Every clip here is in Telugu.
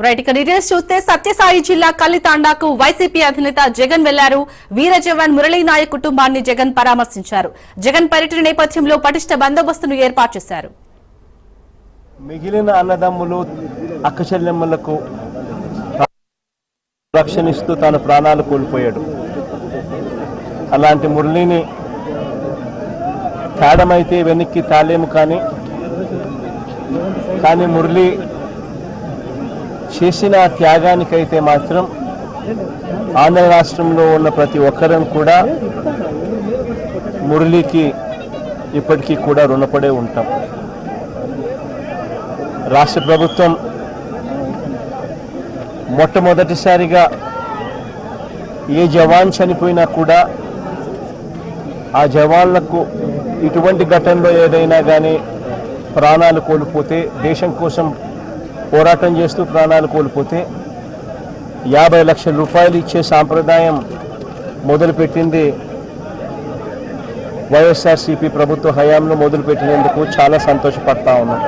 రైట్ ఇక డీటెయిల్స్ చూస్తే సత్యసాయి జిల్లా కల్లితాండాకు వైసీపీ అధినేత జగన్ వెళ్లారు. వీర జవాన్ మురళీ నాయక్ కుటుంబాన్ని జగన్ పరామర్శించారు. జగన్ పర్యటన నేపథ్యంలో పటిష్ట బందోబస్తును ఏర్పాటు చేశారు. మిగిలిన అన్నదమ్ములు అక్క చెల్లెమ్మలకు రక్షణిస్తూ తన ప్రాణాలు కోల్పోయాడు. అలాంటి మురళిని తేడమైతే వెనక్కి తాలేము, కానీ మురళి చేసిన త్యాగానికైతే మాత్రం ఆంధ్ర రాష్ట్రంలో ఉన్న ప్రతి ఒక్కరం కూడా మురళికి ఇప్పటికీ కూడా రుణపడే ఉంటాం. రాష్ట్ర ప్రభుత్వం మొట్టమొదటిసారిగా ఏ జవాన్ చనిపోయినా కూడా ఆ జవాన్లకు ఇటువంటి ఘటనలో ఏదైనా కానీ ప్రాణాలు కోల్పోతే, దేశం కోసం పోరాటం చేస్తూ ప్రాణాలు కోల్పోతే 50 లక్షల రూపాయలు ఇచ్చే సాంప్రదాయం మొదలుపెట్టింది వైఎస్ఆర్సీపీ ప్రభుత్వ హయాంలో మొదలుపెట్టినందుకు చాలా సంతోషపడతా ఉన్నాం.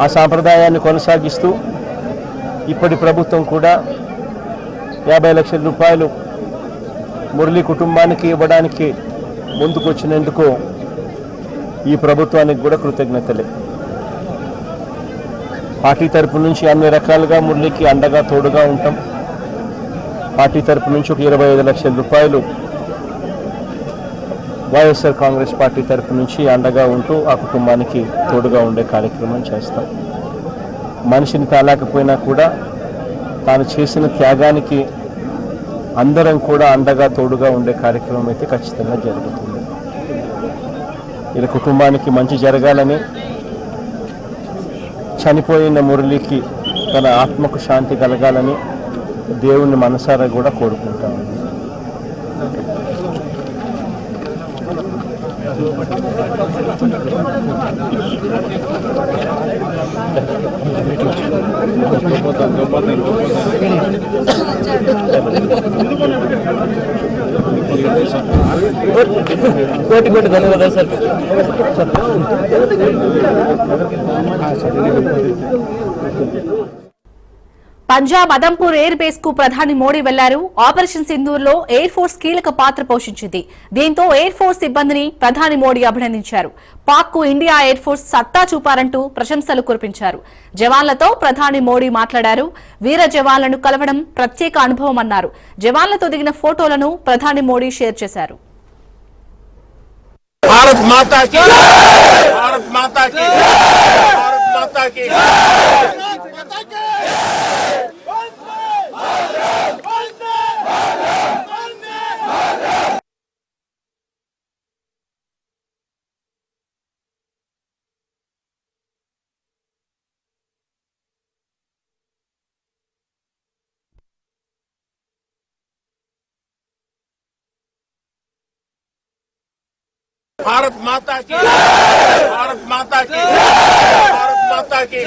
ఆ సాంప్రదాయాన్ని కొనసాగిస్తూ ఇప్పటి ప్రభుత్వం కూడా 50 లక్షల రూపాయలు మురళి కుటుంబానికి ఇవ్వడానికి ముందుకొచ్చినందుకు ఈ ప్రభుత్వానికి కూడా కృతజ్ఞతలే. పార్టీ తరపు నుంచి అన్ని రకాలుగా మురళికి అండగా తోడుగా ఉంటాం. పార్టీ తరపు నుంచి ఒక 25 లక్షల రూపాయలు వైఎస్ఆర్ కాంగ్రెస్ పార్టీ తరపు నుంచి అండగా ఉంటూ ఆ కుటుంబానికి తోడుగా ఉండే కార్యక్రమం చేస్తాం. మనిషిని తాలేకపోయినా కూడా తాను చేసిన త్యాగానికి అందరం కూడా అండగా తోడుగా ఉండే కార్యక్రమం అయితే ఖచ్చితంగా జరుగుతుంది. ఇలా కుటుంబానికి మంచి జరగాలని, చనిపోయిన మురళికి తన ఆత్మకు శాంతి కలగాలని దేవుణ్ణి మనసారా కూడా కోరుకుంటాను. కోటి కోటి ధన్యవాదాలు sir. Punjab Adampur air base కు ప్రధాని మోడీ వెళ్లారు. ఆపరేషన్ సింధూర్ లో ఎయిర్ ఫోర్స్ కీలక పాత్ర పోషించింది. దీంతో ఎయిర్ ఫోర్స్ సిబ్బందిని ప్రధాని మోడీ అభినందించారు. పాక్ కు ఇండియా ఎయిర్ ఫోర్స్ సత్తా చూపారంటూ ప్రశంసలు కురిపించారు. జవాన్లతో ప్రధాని మోడీ మాట్లాడారు. వీర జవాన్లను కలవడం ప్రత్యేక అనుభవం అన్నారు. జవాన్లతో దిగిన ఫోటోలను ప్రధాని మోడీ షేర్ చేశారు. भारत माता की, भारत माता की, भारत माता की। भारत माता की, भारत माता की, भारत माता की।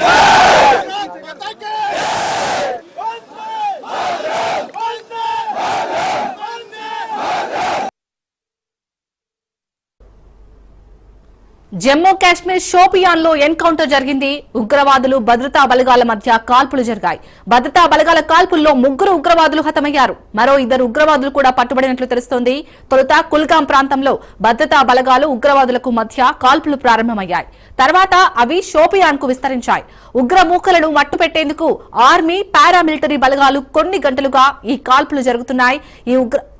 జమ్మూ కాశ్మీర్ షోపియాన్ లో ఎన్కౌంటర్ జరిగింది. ఉగ్రవాదులు భద్రతా బలగాల మధ్య కాల్పులు జరిగాయి. భద్రతా బలగాల కాల్పుల్లో 3 ఉగ్రవాదులు హతమయ్యారు. మరో 2 ఉగ్రవాదులు కూడా పట్టుబడినట్లు తెలుస్తోంది. తొలుత కుల్గాం ప్రాంతంలో భద్రతా బలగాలు ఉగ్రవాదులకు మధ్య కాల్పులు ప్రారంభమయ్యాయి. తర్వాత అవి షోపియాన్ కు విస్తరించాయి. ఉగ్రమూకలను మట్టుపెట్టేందుకు ఆర్మీ, పారామిలిటరీ బలగాలు కొన్ని గంటలుగా ఈ కాల్పులు జరుగుతున్నాయి.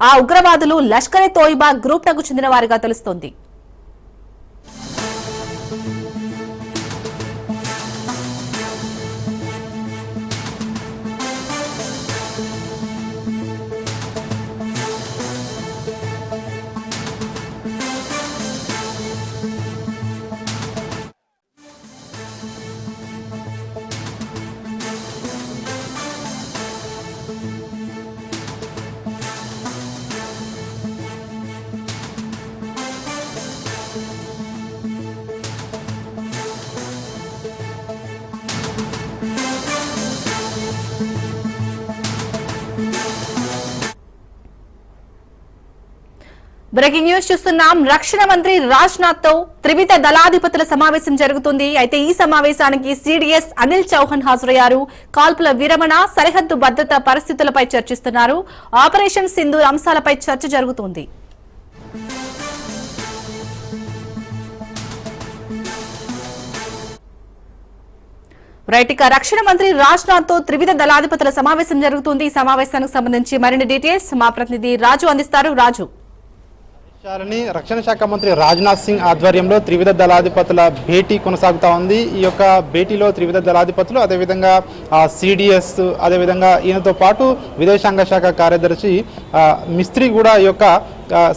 ఆ ఉగ్రవాదులు లష్కరే తోయిబా గ్రూప్ నకు చెందిన వారిగా తెలుస్తోంది. బ్రేకింగ్ న్యూస్ చూస్తున్నాం. రక్షణ మంత్రి రాజ్నాథ్ తో త్రివిధ దళాధిపతుల సమావేశం జరుగుతుంది. అయితే ఈ సమావేశానికి సిడిఎస్ అనిల్ చౌహాన్ హాజరయ్యారు. కాల్పుల విరమణ, సరిహద్దు భద్రతా పరిస్థితులపై చర్చిస్తున్నారు. ఆపరేషన్ సింధూర్ అంశాలపై చర్చ జరుగుతుంది. రక్షణ మంత్రి రాజ్నాథ్ తో త్రివిధ దళాధిపతుల సమావేశం జరుగుతుంది. ఈ సమావేశానికి సంబంధించి మరిన్ని డీటెయిల్స్ మా ప్రతినిధి రాజు అందిస్తారు. రాజు, రక్షణ శాఖ మంత్రి రాజ్నాథ్ సింగ్ ఆధ్వర్యంలో త్రివిధ దళాధిపతుల భేటీ కొనసాగుతా ఉంది. ఈ యొక్క భేటీలో త్రివిధ దళాధిపతులు, అదేవిధంగా సిడిఎస్, అదేవిధంగా ఈయనతో పాటు విదేశాంగ శాఖ కార్యదర్శి మిస్త్రీ కూడా ఈ యొక్క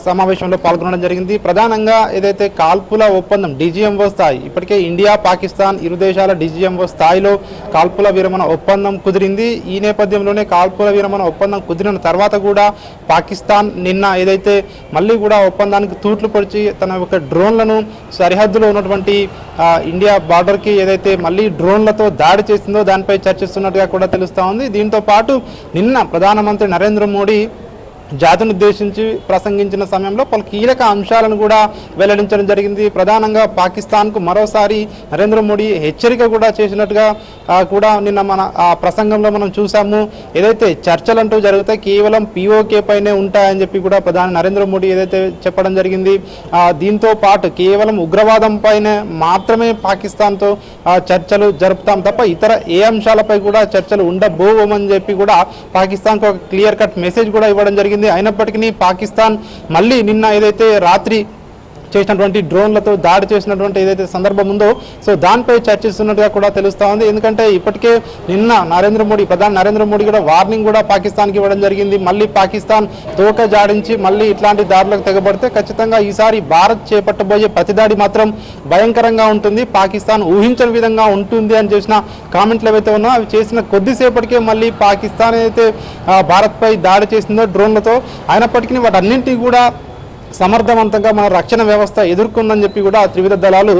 సమావేశంలో పాల్గొనడం జరిగింది. ప్రధానంగా ఏదైతే కాల్పుల ఒప్పందం డిజిఎంఓ స్థాయి, ఇప్పటికే ఇండియా పాకిస్తాన్ ఇరు దేశాల డిజిఎంఓ స్థాయిలో కాల్పుల విరమణ ఒప్పందం కుదిరింది. ఈ నేపథ్యంలోనే కాల్పుల విరమణ ఒప్పందం కుదిరిన తర్వాత కూడా పాకిస్తాన్ నిన్న ఏదైతే మళ్ళీ కూడా ఒప్పందానికి తూట్లు పొడిచి తన యొక్క డ్రోన్లను సరిహద్దులో ఉన్నటువంటి ఇండియా బార్డర్కి ఏదైతే మళ్ళీ డ్రోన్లతో దాడి చేసిందో దానిపై చర్చిస్తున్నట్టుగా కూడా తెలుస్తూ ఉంది. దీంతో పాటు నిన్న ప్రధానమంత్రి నరేంద్ర మోడీ జాతిని ఉద్దేశించి ప్రసంగించిన సమయంలో పలు కీలక అంశాలను కూడా వెల్లడించడం జరిగింది. ప్రధానంగా పాకిస్తాన్కు మరోసారి నరేంద్ర మోడీ హెచ్చరిక కూడా చేసినట్టుగా కూడా నిన్న మన ప్రసంగంలో మనం చూసాము. ఏదైతే చర్చలంటూ జరిగితే కేవలం పిఓకే పైనే ఉంటాయని చెప్పి కూడా ప్రధాని నరేంద్ర మోడీ ఏదైతే చెప్పడం జరిగింది. దీంతో పాటు కేవలం ఉగ్రవాదం పైనే మాత్రమే పాకిస్తాన్తో చర్చలు జరుపుతాం తప్ప ఇతర ఏ అంశాలపై కూడా చర్చలు ఉండబోవమని చెప్పి కూడా పాకిస్తాన్కు ఒక క్లియర్ కట్ మెసేజ్ కూడా ఇవ్వడం జరిగింది. అయినప్పటికీ పాకిస్తాన్ మళ్ళీ నిన్న ఏదైతే రాత్రి చేసినటువంటి డ్రోన్లతో దాడి చేసినటువంటి ఏదైతే సందర్భం ఉందో సో దానిపై చర్చిస్తున్నట్టుగా కూడా తెలుస్తూ ఉంది. ఎందుకంటే ఇప్పటికే నిన్న ప్రధాని నరేంద్ర మోడీ కూడా వార్నింగ్ కూడా పాకిస్తాన్కి ఇవ్వడం జరిగింది. మళ్ళీ పాకిస్తాన్ తోక జాడించి మళ్ళీ ఇట్లాంటి దాడులకు తెగబడితే ఖచ్చితంగా ఈసారి భారత్ చేపట్టబోయే ప్రతిదాడి మాత్రం భయంకరంగా ఉంటుంది, పాకిస్తాన్ ఊహించని విధంగా ఉంటుంది అని చేసిన కామెంట్లు ఏవైతే ఉన్నాయో అవి చేసిన కొద్దిసేపటికే మళ్ళీ పాకిస్తాన్ ఏదైతే భారత్పై దాడి చేసిందో డ్రోన్లతో, అయినప్పటికీ వాటన్నింటినీ కూడా సమర్థవంతంగా మన రక్షణ వ్యవస్థ ఎదుర్కొందని చెప్పి కూడా త్రివిధ దళాలు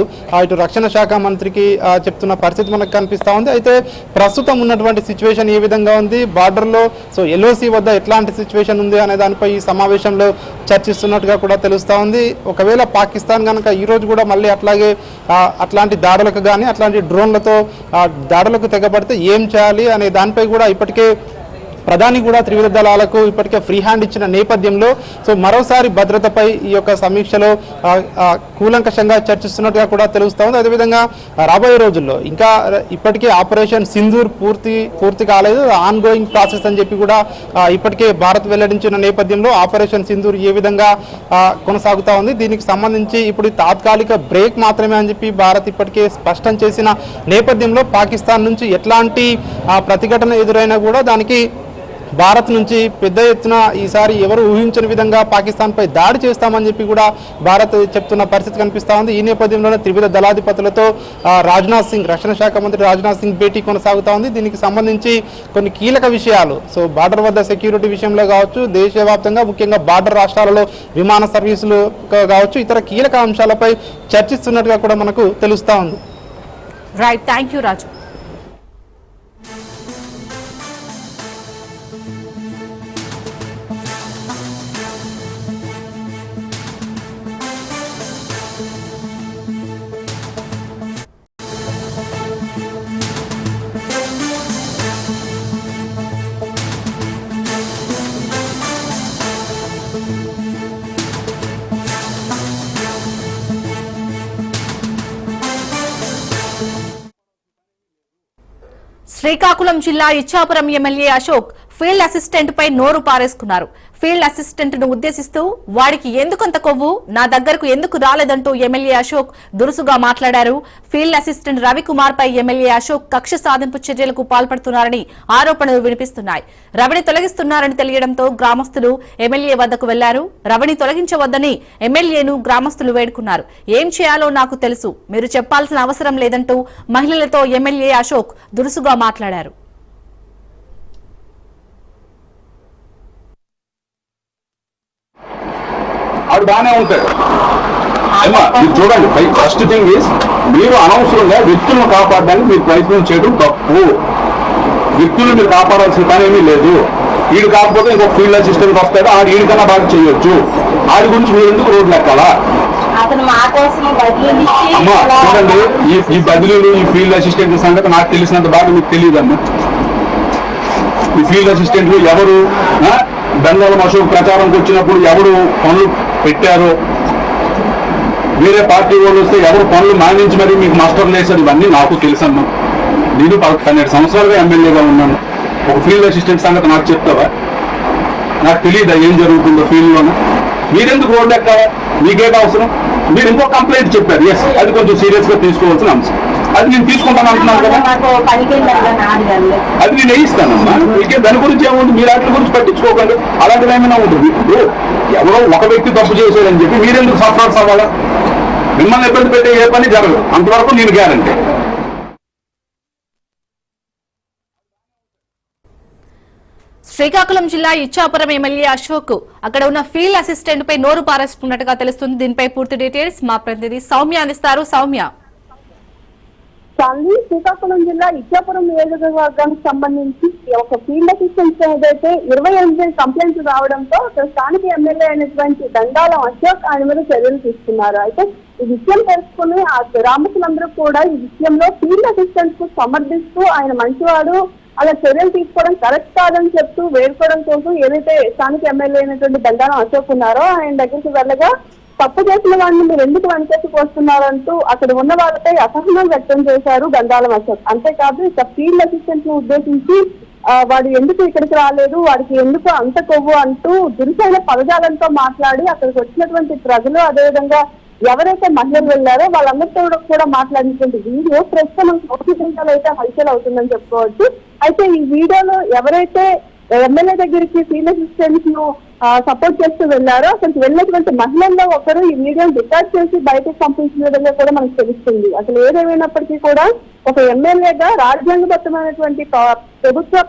ఇటు రక్షణ శాఖ మంత్రికి చెప్తున్న పరిస్థితి మనకు కనిపిస్తూ ఉంది. అయితే ప్రస్తుతం ఉన్నటువంటి సిచ్యువేషన్ ఏ విధంగా ఉంది, బార్డర్లో సో ఎల్ఓసి వద్ద ఎట్లాంటి సిచ్యువేషన్ ఉంది అనే దానిపై ఈ సమావేశంలో చర్చిస్తున్నట్టుగా కూడా తెలుస్తూ ఉంది. ఒకవేళ పాకిస్తాన్ కనుక ఈరోజు కూడా మళ్ళీ అట్లాంటి దాడులకు కానీ అట్లాంటి డ్రోన్లతో దాడులకు తెగబడితే ఏం చేయాలి అనే దానిపై కూడా ఇప్పటికే ప్రధాని కూడా త్రివిధ దళాలకు ఇప్పటికే ఫ్రీ హ్యాండ్ ఇచ్చిన నేపథ్యంలో సో మరోసారి భద్రతపై ఈ యొక్క సమీక్షలో కూలంకషంగా చర్చిస్తున్నట్టుగా కూడా తెలుస్తూ ఉంది. అదేవిధంగా రాబోయే రోజుల్లో ఇంకా ఇప్పటికే ఆపరేషన్ సింధూర్ పూర్తి కాలేదు, ఆన్ గోయింగ్ ప్రాసెస్ అని చెప్పి కూడా ఇప్పటికే భారత్ వెల్లడించిన నేపథ్యంలో ఆపరేషన్ సింధూర్ ఏ విధంగా కొనసాగుతూ ఉంది, దీనికి సంబంధించి ఇప్పుడు తాత్కాలిక బ్రేక్ మాత్రమే అని చెప్పి భారత్ ఇప్పటికే స్పష్టం చేసిన నేపథ్యంలో పాకిస్తాన్ నుంచి ఎట్లాంటి ప్రతిఘటన ఎదురైనా కూడా దానికి భారత్ నుంచి పెద్ద ఎత్తున ఈసారి ఎవరు ఊహించని విధంగా పాకిస్తాన్పై దాడి చేస్తామని చెప్పి కూడా భారత్ చెప్తున్న పరిస్థితి కనిపిస్తూ ఉంది. ఈ నేపథ్యంలోనే త్రివిధ దళాధిపతులతో రాజ్నాథ్ సింగ్, రక్షణ శాఖ మంత్రి రాజ్నాథ్ సింగ్ భేటీ కొనసాగుతూ ఉంది. దీనికి సంబంధించి కొన్ని కీలక విషయాలు సో బార్డర్ వద్ద సెక్యూరిటీ విషయంలో కావచ్చు, దేశవ్యాప్తంగా ముఖ్యంగా బార్డర్ రాష్ట్రాలలో విమాన సర్వీసులు కావచ్చు, ఇతర కీలక అంశాలపై చర్చిస్తున్నట్టుగా కూడా మనకు తెలుస్తూ ఉంది. Right, thank you Raju. Srikakulam జిల్లా Ichchapuram MLA Ashok field assistant పై నోరు పారేసుకున్నారు. ఫీల్డ్ అసిస్టెంట్ ను ఉద్దేశిస్తూ వాడికి ఎందుకంత కొవ్వు, నా దగ్గరకు ఎందుకు రాలేదంటూ ఎమ్మెల్యే అశోక్ దురుసుగా మాట్లాడారు. ఫీల్డ్ అసిస్టెంట్ రవికుమార్ పై ఎమ్మెల్యే అశోక్ కక్ష సాధింపు చర్యలకు పాల్పడుతున్నారని ఆరోపణలు వినిపిస్తున్నాయి. రవిని తొలగిస్తున్నారని తెలియడంతో గ్రామస్తులు ఎమ్మెల్యే వద్దకు వెళ్లారు. రవిని తొలగించవద్దని ఎమ్మెల్యేను గ్రామస్తులు వేడుకున్నారు. ఏం చేయాలో నాకు తెలుసు, మీరు చెప్పాల్సిన అవసరం లేదంటూ మహిళలతో ఎమ్మెల్యే అశోక్ దురుసుగా మాట్లాడారు. ఆడు బాగానే ఉంటాడు. చూడండి, ఫస్ట్ థింగ్ ఈజ్ మీరు అనవసరంగా వ్యక్తులను కాపాడడానికి మీరు ప్రయత్నం చేయడం తప్పు. వ్యక్తులను మీరు కాపాడాల్సిన పని ఏమీ లేదు. వీడు కాకపోతే ఇంకొక ఫీల్డ్ అసిస్టెంట్ వస్తాడు, ఆడు వీడికన్నా బాగా చేయొచ్చు. ఆడి గురించి మీరు ఎందుకు రోడ్లు ఎక్కాలా? అమ్మా చూడండి, ఈ బదిలీలు, ఈ ఫీల్డ్ అసిస్టెంట్ సంగతి నాకు తెలిసినంత బాగా మీకు తెలియదమ్మా. ఈ ఫీల్డ్ అసిస్టెంట్లు ఎవరు, బెంగాల్ అశోక్ ప్రచారంకి వచ్చినప్పుడు ఎవరు పనులు పెట్టారో, వేరే పార్టీ వాళ్ళు వస్తే ఎవరు పనులు మానించి మరి మీకు మాస్టర్లు వేశారు, ఇవన్నీ నాకు తెలుసమ్మా. నేను 12 సంవత్సరాలుగా ఎమ్మెల్యేగా ఉన్నాను. ఒక ఫీల్డ్ అసిస్టెంట్ సంగతి నాకు చెప్తావా? నాకు తెలియదా ఏం జరుగుతుందో ఫీల్డ్లోనే? మీరెందుకు రోడ్డు ఎక్కాలా? మీకేట అవసరం? మీరు ఇంకో కంప్లైంట్ చెప్పారు, ఎస్, అది కొంచెం సీరియస్ గా తీసుకోవాల్సిన అంశం. అది నేను తీసుకుంటాను అంటున్నాను కదా, అది నేను వేయిస్తానమ్మా. మీకే దాని గురించి ఏముంది, మీరు వాటి గురించి పట్టించుకోకండి. అలాంటిది ఏమైనా ఉంటుంది. ఎవరో ఒక వ్యక్తి తప్పు చేశారని చెప్పి మీరెందుకు సఫర్స్ అవ్వాలా? మిమ్మల్ని ఇబ్బంది పెట్టే ఏ పని జరగదు, అంతవరకు నేను గ్యారంటీ. శ్రీకాకుళం జిల్లా ఇచ్చాపురం ఎమ్మెల్యే అశోక్ అక్కడ ఉన్న ఫీల్డ్ అసిస్టెంట్ పై నోరు పారేసుకున్నట్టుగా తెలుస్తుంది. దీనిపై పూర్తి డీటెయిల్స్ మా ప్రతినిధి సౌమ్య అందిస్తారు. సౌమ్య, శ్రీకాకుళం జిల్లా ఇచ్చాపురం నియోజకవర్గానికి సంబంధించి ఒక ఫీల్డ్ అసిస్టెంట్ ఏదైతే 28 కంప్లైంట్స్ రావడంతో స్థానిక ఎమ్మెల్యే అయినటువంటి దండాలం అశోక్ ఆయన మీద చర్యలు తీసుకున్నారు. అయితే ఈ విషయం తెలుసుకుని ఆ గ్రామస్తులందరూ కూడా ఈ విషయంలో ఫీల్డ్ అసిస్టెంట్ కు సమర్థిస్తూ ఆయన మంచివాడు, అలా చర్యలు తీసుకోవడం కరెక్ట్ కాదని చెప్తూ వేడుకోవడం కోసం ఏదైతే స్థానిక ఎమ్మెల్యే అయినటువంటి దండాలం అశోక్ ఉన్నారో ఆయన దగ్గరికి వెళ్ళగా తప్పు చేసిన వాడిని మీరు ఎందుకు వెనకేసుకు వస్తున్నారంటూ అక్కడ ఉన్న వాళ్ళపై అసహనం వ్యక్తం చేశారు దండాలం అశోక్. అంతేకాదు ఇక ఫీల్డ్ అసిస్టెంట్ ను ఉద్దేశించి వాడు ఎందుకు ఇక్కడికి రాలేదు, వాడికి ఎందుకు అంత కొవ్వు అంటూ దురుసైన పదజాలంతో మాట్లాడి అక్కడికి వచ్చినటువంటి ప్రజలు, అదేవిధంగా ఎవరైతే మహిళలు వెళ్లారో వాళ్ళందరితో కూడా మాట్లాడినటువంటి వీడియో ప్రస్తుతం సోషల్ మీడియాలో అయితే హల్చల్ అవుతుందని చెప్పుకోవచ్చు. అయితే ఈ వీడియోలో ఎవరైతే ఎమ్మెల్యే దగ్గరికి ఫీల్డ్ అసిస్టెంట్ ను సపోర్ట్ చేస్తూ వెళ్లారో అసలు వెళ్ళినటువంటి మహిళల్లో ఒకరు ఈ వీడియోని రికార్డ్ చేసి బయటకు పంపించిన విధంగా కూడా మనకు తెలుస్తుంది. అసలు ఏదేమైనప్పటికీ కూడా ఒక ఎమ్మెల్యేగా రాజ్యాంగబద్ధమైనటువంటి ప్రభుత్వ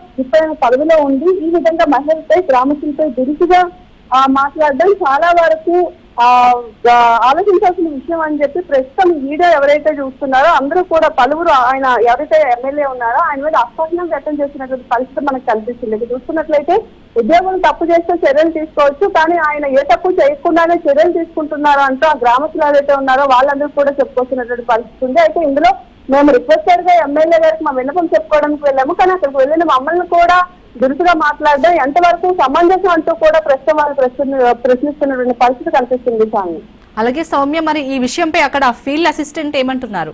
పదవిలో ఉండి ఈ విధంగా మహిళలపై గ్రామస్తులపై దురుసుగా మాట్లాడడం చాలా వరకు ఆలోచించాల్సిన విషయం అని చెప్పి ప్రస్తుతం ఈ వీడియో ఎవరైతే చూస్తున్నారో అందరూ కూడా పలువురు ఆయన ఎవరైతే ఎమ్మెల్యే ఉన్నారో ఆయన మీద అసహనం వ్యక్తం చేసినటువంటి పరిస్థితి మనకు కనిపిస్తుంది. చూస్తున్నట్లయితే ఉద్యోగులు తప్పు చేస్తే చర్యలు తీసుకోవచ్చు, కానీ ఆయన ఏ తప్పు చేయకుండానే చర్యలు తీసుకుంటున్నారో అంటూ ఆ గ్రామస్తులు ఎవరైతే ఉన్నారో వాళ్ళందరూ కూడా చెప్పుకోవాల్సినటువంటి పరిస్థితి ఉంది. అయితే ఇందులో మేము రిక్వెస్టెడ్ గా ఎమ్మెల్యే గారికి మా విన్నపం చెప్పుకోవడానికి వెళ్ళాము, కానీ అక్కడికి వెళ్ళిన మమ్మల్ని కూడా దురుసుగా మాట్లాడడం ఎంతవరకు సమంజసం అంటూ కూడా ప్రస్తుతం వాళ్ళు ప్రశ్నిస్తున్నటువంటి పరిస్థితి కనిపిస్తుంది. సామి, అలాగే సౌమ్య, మరి ఈ విషయంపై అక్కడ ఫీల్డ్ అసిస్టెంట్ ఏమంటున్నారు?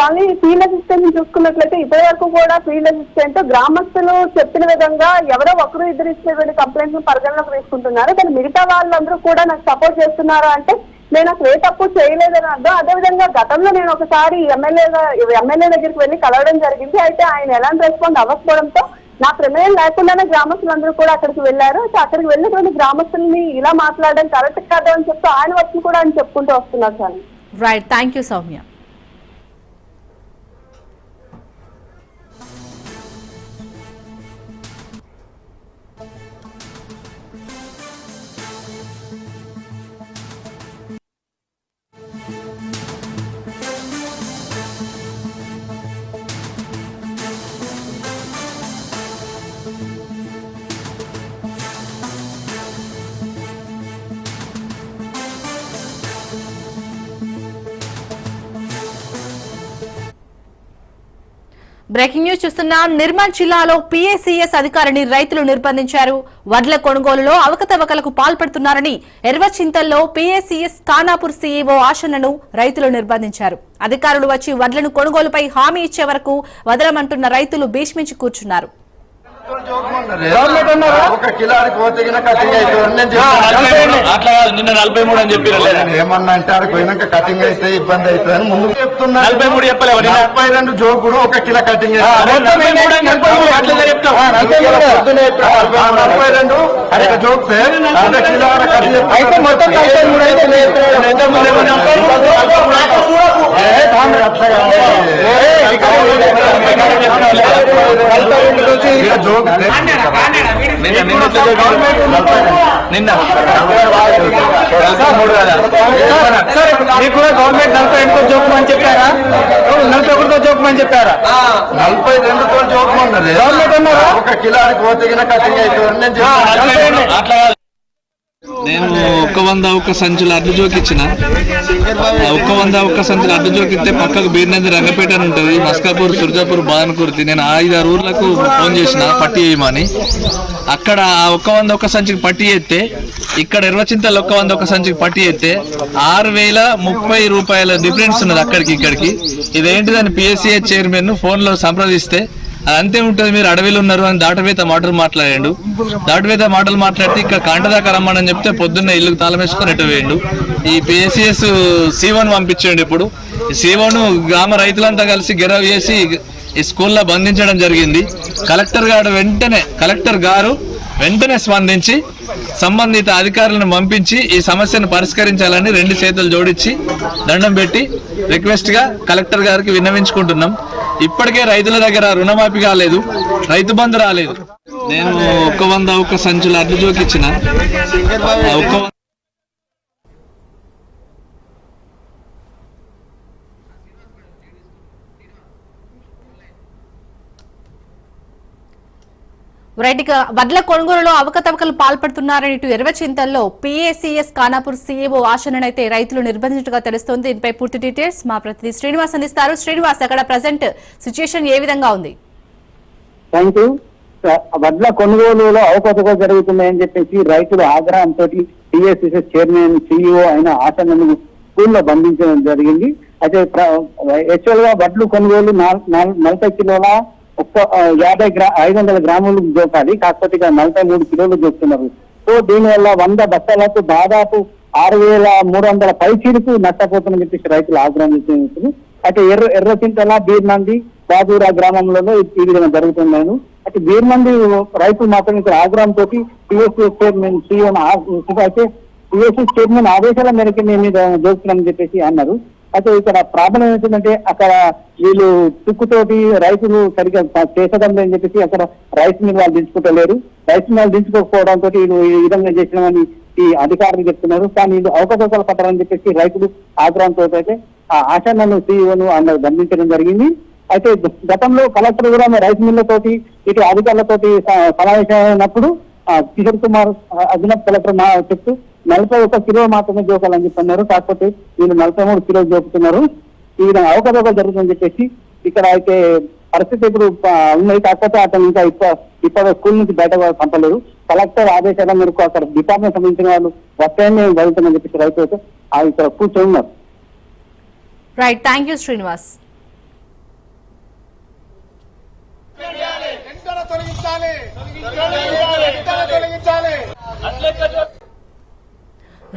కానీ ఫీల్డ్ అసిస్టెంట్ చూసుకున్నట్లయితే ఇప్పటి వరకు కూడా ఫీల్డ్ అసిస్టెంట్ గ్రామస్తులు చెప్పిన విధంగా ఎవరో ఒకరు ఇద్దరు ఇచ్చినటువంటి కంప్లైంట్స్ పరిగణలోకి తీసుకుంటున్నారు, కానీ మిగతా వాళ్ళందరూ కూడా నాకు సపోర్ట్ చేస్తున్నారు అంటే నేను అసలు ఏ తప్పు చేయలేదని అర్థం. అదేవిధంగా గతంలో నేను ఒకసారి ఎమ్మెల్యే దగ్గరికి వెళ్ళి కలవడం జరిగింది. అయితే ఆయన ఎలాంటి రెస్పాండ్ అవ్వకపోవడంతో నా ప్రమేయం లేకుండానే గ్రామస్తులందరూ కూడా అక్కడికి వెళ్ళారు. అక్కడికి వెళ్ళినటువంటి గ్రామస్తుల్ని ఇలా మాట్లాడడం కరెక్ట్ కాదు అని చెప్తూ ఆయన వచ్చి కూడా ఆయన చెప్పుకుంటూ వస్తున్నారు. Sir right, thank you Soumya. Breaking news చూస్తున్నాం. నిర్మల్ జిల్లాలో పీఏసీఎస్ అధికారిని రైతులు నిర్బంధించారు. వడ్ల కొనుగోలులో అవకతవకలకు పాల్పడుతున్నారని ఎర్వచింతల్లో పీఏసీఎస్ ఖానాపూర్ సీఈఓ ఆశన్నను రైతులు నిర్బంధించారు. అధికారులు వచ్చి వడ్లను కొనుగోలుపై హామీ ఇచ్చే వరకు వదలమంటున్న రైతులు భీష్మించి కూర్చున్నారు. ఒక కిలాడికి పోతే కటింగ్ అవుతుంది నిన్న 43 అని చెప్పి ఏమన్నా అంటే ఆడికి పోయినాక కటింగ్ అయితే ఇబ్బంది అవుతుంది అని ముందు చెప్తున్నా. 43 చెప్పలేవు, 42 జోకుడు ఒక కిలో కటింగ్ 42 జోక్తే ఒక కిలో కటింగ్ అయితే మొత్తం 43 జోక్ గవర్నమెంట్ 48తో జోకమని చెప్పారా? 41తో జోకమని చెప్పారా? 42తో జోకమన్నది. ఒక కిలోకి పోతే కటింగ్ అవుతుంది. నేను 100 సంచులు అడ్డు జోకిచ్చిన 100 సంచులు అడ్డు జోకిస్తే పక్కకు బీర్నంది రంగపేట అని ఉంటుంది, మస్కాపూర్, సుర్జాపూర్, బాదనకుర్తి. నేను 5-6 ఊర్లకు ఫోన్ చేసిన పట్టి వేయమని. అక్కడ 100 సంచికి పట్టి ఎత్తే, ఇక్కడ ఎర్రచింతలు 100 సంచికి పట్టి ఎత్తే 6,030 రూపాయల డిఫరెన్స్ ఉన్నది అక్కడికి ఇక్కడికి. ఇదేంటిదని PSCA చైర్మన్ ఫోన్ లో సంప్రదిస్తే అంతే ఉంటుంది, మీరు అడవిలో ఉన్నారు అని దాటవేత మాటలు మాట్లాడాడు. దాటవేత మాటలు మాట్లాడితే ఇక్కడ కాంటదాకా రమ్మని చెప్తే పొద్దున్న ఇల్లు తాళం వేసుకొని ఎటు వేయండు. ఈ PSCS C1 పంపించండి. ఇప్పుడు ఈ C1 గ్రామ రైతులంతా కలిసి గెరవ్ చేసి ఈ స్కూల్లో బంధించడం జరిగింది. కలెక్టర్ గారు వెంటనే స్పందించి సంబంధిత అధికారులను పంపించి ఈ సమస్యను పరిష్కరించాలని 2 చేతులు జోడించి దండం పెట్టి రిక్వెస్ట్ గా కలెక్టర్ గారికి విన్నవించుకుంటున్నాం. ఇప్పటికే రైతుల దగ్గర రుణమాఫీ కాలేదు, రైతు బంధు రాలేదు. నేను 100 సంచులు అడ్డు జోకిచ్చిన వడ్ల కొనుగోలులో అవకతవకలు పాల్పడుతున్నారని ఇటు ఎర్రచింతల్లో PACS ఖానాపూర్ CEO ఆశనైతే రైతులు నిర్బంధించినట్టుగా తెలుస్తోంది. దీనిపై పూర్తి డీటెయిల్స్ మా ప్రతినిధి శ్రీనివాస్ అందిస్తారు. శ్రీనివాస్, అక్కడ ప్రజెంట్ సిచ్యుయేషన్ ఏ విధంగా ఉంది? Thank you. వడ్ల కొనుగోలులో అవకతవకలు జరుగుతున్నాయని చెప్పేసి రైతుల ఆగ్రహంతో PACS చైర్మన్ CEO అయిన ఆశనను స్కూల్లో బంధించడం జరిగింది. అయితే యాక్చువల్ గా వడ్లు కొనుగోలు 40 కిలోల 500 గ్రాములు జోకాలి, కాకపోతే ఇక 43 కిలోలు జోకుతున్నారు. సో దీనివల్ల 100 బస్తాలకు దాదాపు 6,300 పైచీలకు నష్టపోతుందని చెప్పేసి రైతులు ఆగ్రహం చేస్తున్నారు. అయితే ఎర్రచింతల, బీర్మంది, బాదూరా గ్రామంలో ఈ విధంగా జరుగుతున్నాను. అయితే బీర్మంది రైతులు మాత్రం ఇక్కడ ఆగ్రహంతో PSCS చైర్మన్ CEO అయితే PSCS చైర్మన్ ఆదేశాల మేరకు మేము జోకుతున్నామని చెప్పేసి అన్నారు. అయితే ఇక్కడ ప్రాబ్లం ఏంటంటే అక్కడ వీళ్ళు తుక్కుతోటి రైతులు సరిగ్గా చేసడం లేదని చెప్పేసి అక్కడ రైస్ మిల్ వాళ్ళు దించుకుంటలేరు. రైస్ మిల్ దించుకోకపోవడంతో వీళ్ళు ఈ విధంగా చేసినామని ఈ అధికారులు చెప్తున్నారు. కానీ వీళ్ళు అవకతవకలు పట్టారని చెప్పేసి రైతులు ఆగ్రహంతో అయితే ఆ ఆశను CEOను అన్న బంధించడం జరిగింది. అయితే గతంలో కలెక్టర్ కూడా రైస్ మిల్లతోటి ఇటు అధికారులతోటి సమావేశమైనప్పుడు కిషోర్ కుమార్ అదనపు కలెక్టర్ చెప్తూ 41 కిలో మాత్రమే జోకాలని చెప్పన్నారు. కాకపోతే వీళ్ళు 43 కిలోలు జోకుతున్నారు. ఈ విధంగా అవకతవకలు జరుగుతుందని చెప్పేసి ఇక్కడ అయితే పరిస్థితి ఇప్పుడు ఉన్నాయి. కాకపోతే అతను ఇంకా ఇప్పుడు స్కూల్ నుంచి బయట పంపలేదు. కలెక్టర్ ఆదేశాల మేరకు అక్కడ డిపార్ట్మెంట్ సంబంధించిన వాళ్ళు వస్తాయని జరుగుతుందని చెప్పేసి రైతు అయితే ఇక్కడ కూర్చొని ఉన్నారు. Right, thank you Srinivas.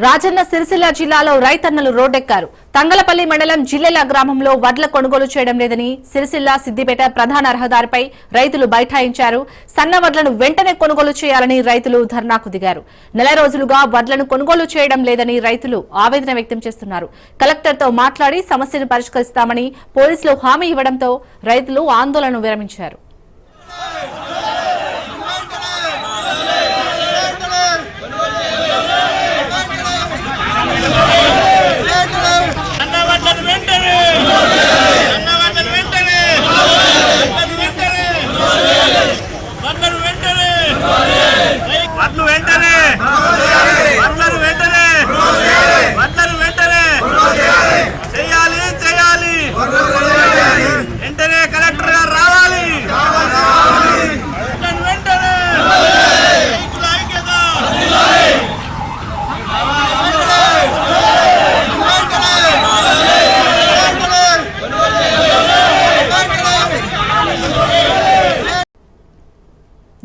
Rajanna Sircilla జిల్లాలో రైతన్నలు రోడ్డెక్కారు. తంగలపల్లి మండలం జిల్లెల గ్రామంలో వడ్ల కొనుగోలు చేయడం లేదని సిరిసిల్ల సిద్దిపేట ప్రధాన రహదారిపై రైతులు బైఠాయించారు. సన్న వడ్లను వెంటనే కొనుగోలు చేయాలని రైతులు ధర్నాకు దిగారు. 4 రోజులుగా వడ్లను కొనుగోలు చేయడం లేదని రైతులు ఆవేదన వ్యక్తం చేస్తున్నారు. కలెక్టర్తో మాట్లాడి సమస్యను పరిష్కరిస్తామని పోలీసులు హామీ ఇవ్వడంతో రైతులు ఆందోళన విరమించారు.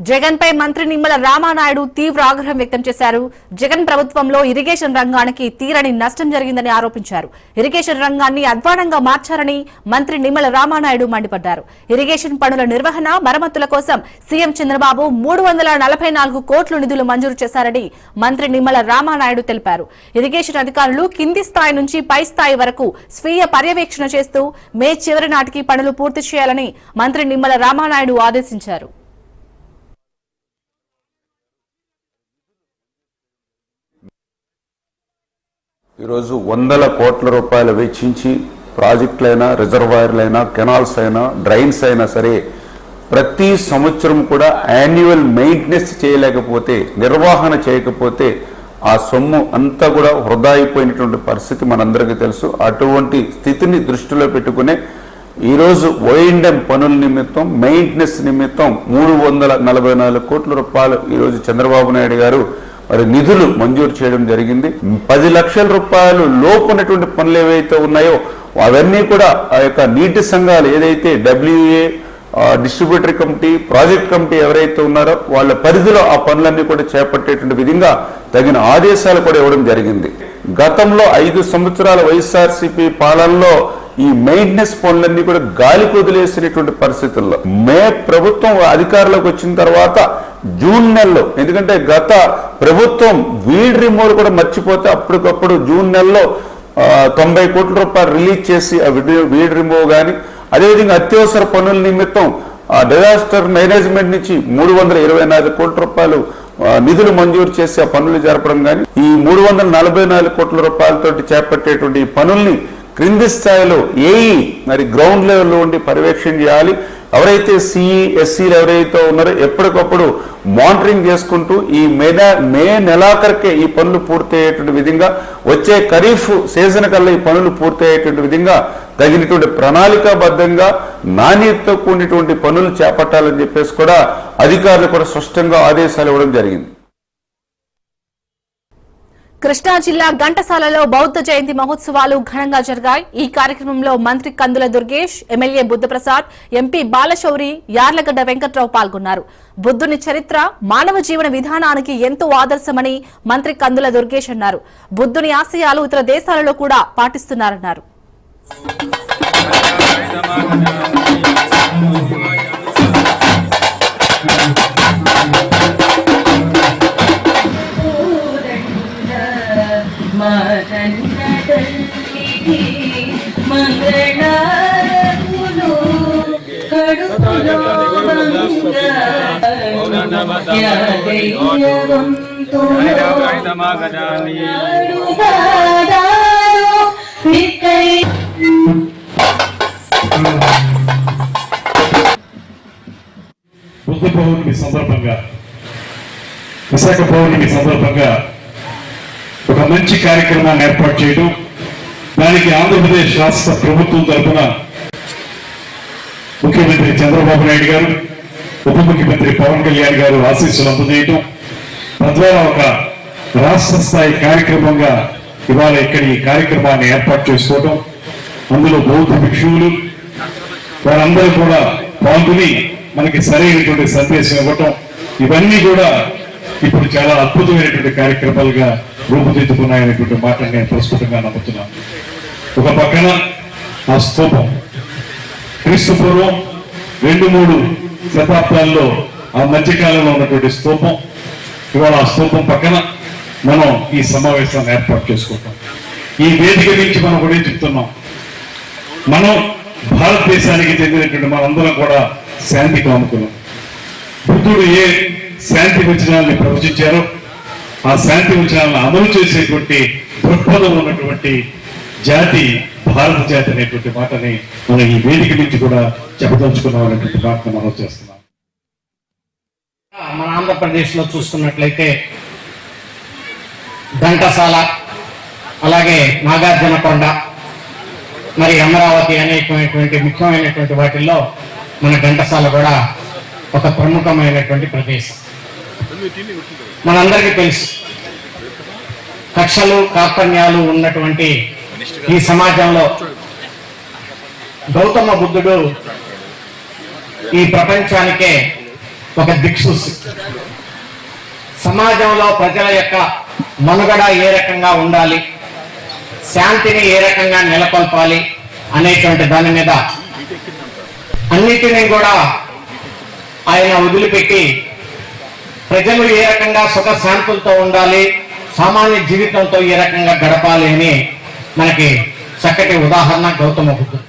జగన్ పై మంత్రి నిమ్మల రామానాయుడు తీవ్ర ఆగ్రహం వ్యక్తం చేశారు. జగన్ ప్రభుత్వంలో ఇరిగేషన్ రంగానికి తీరని నష్టం జరిగిందని ఆరోపించారు. ఇరిగేషన్ రంగాన్ని అధ్వానంగా మార్చారని మంత్రి నిమ్మల రామానాయుడు మండిపడ్డారు. ఇరిగేషన్ పనుల నిర్వహణ, మరమ్మతుల కోసం సీఎం చంద్రబాబు 344 కోట్ల నిధులు మంజూరు చేశారని మంత్రి నిమ్మల రామానాయుడు తెలిపారు. ఇరిగేషన్ అధికారులు కింది స్థాయి నుంచి పై స్థాయి వరకు స్వీయ పర్యవేక్షణ చేస్తూ మే చివరి నాటికి పనులు పూర్తి చేయాలని మంత్రి నిమ్మల రామానాయుడు ఆదేశించారు. ఈరోజు వందల కోట్ల రూపాయలు వెచ్చించి ప్రాజెక్టులైనా, రిజర్వాయర్లైనా, కెనాల్స్ అయినా, డ్రైన్స్ అయినా సరే ప్రతి సంవత్సరం కూడా యాన్యువల్ మెయింటెనెన్స్ చేయలేకపోతే, నిర్వహణ చేయకపోతే ఆ సొమ్ము అంతా కూడా వృధా అయిపోయినటువంటి పరిస్థితి మనందరికీ తెలుసు. అటువంటి స్థితిని దృష్టిలో పెట్టుకునే ఈరోజు ఓఎండ్ఎం పనుల నిమిత్తం, మెయింటెనెన్స్ నిమిత్తం 344 కోట్ల రూపాయలు ఈరోజు చంద్రబాబు నాయుడు గారు మరి నిధులు మంజూరు చేయడం జరిగింది. 10 లక్షల రూపాయలు లోపున్నటువంటి పనులు ఏవైతే ఉన్నాయో అవన్నీ కూడా ఆ యొక్క నీటి సంఘాలు ఏదైతే WA distributary committee, project committee ఎవరైతే ఉన్నారో వాళ్ళ పరిధిలో ఆ పనులన్నీ కూడా చేపట్టేటువంటి విధంగా తగిన ఆదేశాలు కూడా ఇవ్వడం జరిగింది. గతంలో 5 సంవత్సరాల వైఎస్ఆర్సీపీ పాలనలో ఈ మెయింటెనెన్స్ పనులన్నీ కూడా గాలికి వదిలేసినటువంటి పరిస్థితుల్లో ప్రభుత్వం అధికారంలోకి వచ్చిన తర్వాత జూన్ నెలలో, ఎందుకంటే గత ప్రభుత్వం వీడ్ రిమూవల్ కూడా మర్చిపోతే అప్పటికప్పుడు జూన్ నెలలో 90 కోట్ల రూపాయలు రిలీజ్ చేసి ఆ వీడ్ రిమూవ్ కానీ, అదేవిధంగా అత్యవసర పనుల నిమిత్తం డిజాస్టర్ మేనేజ్మెంట్ నుంచి 324 కోట్ల రూపాయలు నిధులు మంజూరు చేసి ఆ పనులు జరపడం కానీ, ఈ 344 కోట్ల రూపాయలతో చేపట్టేటువంటి పనుల్ని క్రింది స్థాయిలో మరి గ్రౌండ్ లెవెల్లో ఉండి పర్యవేక్షణ చేయాలి. ఎవరైతే సిఈ, ఎస్సీలు ఎవరైతే ఉన్నారో ఎప్పటికప్పుడు మానిటరింగ్ చేసుకుంటూ ఈ మే నెలాఖరికే ఈ పనులు పూర్తయ్యేటువంటి విధంగా, వచ్చే ఖరీఫ్ సీజన్ కల్లా ఈ పనులు పూర్తయ్యేటువంటి విధంగా తగినటువంటి ప్రణాళికాబద్ధంగా నాణ్యతతో కూడినటువంటి పనులు చేపట్టాలని చెప్పేసి కూడా అధికారులు కూడా స్పష్టంగా ఆదేశాలు ఇవ్వడం జరిగింది. కృష్ణా జిల్లా ఘంటసాలలో బౌద్ధ జయంతి మహోత్సవాలు ఘనంగా జరిగాయి. ఈ కార్యక్రమంలో మంత్రి కందుల దుర్గేష్, ఎమ్మెల్యే బుద్ధప్రసాద్, ఎంపీ బాలశౌరి, యార్లగడ్డ వెంకట్రావు పాల్గొన్నారు. బుద్ధుని చరిత్ర మానవ జీవన విధానానికి ఎంతో ఆదర్శమని మంత్రి కందుల దుర్గేష్ అన్నారు. బుద్ధుని ఆశయాలు ఇతర దేశాలలో కూడా పాటిస్తున్నారన్నారు. బుద్ధ పౌర్ణమి సందర్భంగా, విశాఖ పౌర్ణమి సందర్భంగా ఒక మంచి కార్యక్రమాన్ని ఏర్పాటు చేయడం, దానికి ఆంధ్రప్రదేశ్ రాష్ట్ర ప్రభుత్వం తరఫున ముఖ్యమంత్రి చంద్రబాబు నాయుడు గారు, ఉప ముఖ్యమంత్రి పవన్ కళ్యాణ్ గారు ఆశీస్సులు అందజేయటం, తద్వారా ఒక రాష్ట్ర స్థాయి కార్యక్రమంగా ఇవాళ ఇక్కడ ఈ కార్యక్రమాన్ని ఏర్పాటు చేసుకోవడం, అందులో బౌద్ధ భిక్షువులు వారందరూ కూడా పాల్గొని మనకి సరైనటువంటి సందేశం ఇవ్వటం, ఇవన్నీ కూడా ఇప్పుడు చాలా అద్భుతమైనటువంటి కార్యక్రమాలుగా రూపుదిద్దుకున్నాయనేటువంటి మాటను నేను ప్రస్ఫుటంగా నమ్ముతున్నాను. ఒక పక్కన ఆ స్తూపం క్రీస్తు పూర్వం 2-3 శతాబ్దాల్లో ఆ మధ్యకాలంలో ఉన్నటువంటి స్తూపం, ఇవాళ ఆ స్తూపం పక్కన మనం ఈ సమావేశాన్ని ఏర్పాటు చేసుకుంటాం. ఈ వేదిక నుంచి మనం కూడా చెప్తున్నాం, మనం భారతదేశానికి చెందినటువంటి మనందరం కూడా శాంతి కాముకున్నాం. బుద్ధుడు ఏ శాంతి వచనాల్ని ప్రవచించారో ఆ శాంతి వచనాలను అమలు చేసేటువంటి దృక్పథం ఉన్నటువంటి జాతి భారత జాతి అనేటువంటి మాటని మనం ఈ వేదిక నుంచి కూడా చెప్పదలుచుకున్నాం అనేటువంటి మాటను మనం చేస్తున్నాం. మన ఆంధ్రప్రదేశ్ లో చూసుకున్నట్లయితే ఘంటసాల, అలాగే నాగార్జునకొండ, మరి అమరావతి అనేకమైనటువంటి ముఖ్యమైనటువంటి వాటిల్లో మన ఘంటసాల కూడా ఒక ప్రముఖమైనటువంటి ప్రదేశం. మనందరికీ తెలుసు, కక్షలు కార్పణ్యాలు ఉన్నటువంటి ఈ సమాజంలో గౌతమ బుద్ధుడు ఈ ప్రపంచానికే ఒక దిక్సూచి. సమాజంలో ప్రజల యొక్క మనుగడ ఏ రకంగా ఉండాలి, శాంతిని ఏ రకంగా నెలకొల్పాలి అనేటువంటి దాని మీద అన్నిటినీ కూడా ఆయన వదిలిపెట్టి ప్రజలు ఏ రకంగా సుఖ శాంతులతో ఉండాలి, సామాన్య జీవితంతో ఏ రకంగా గడపాలి అని మనకి చక్కటి ఉదాహరణ గౌతమ బుద్ధుడు.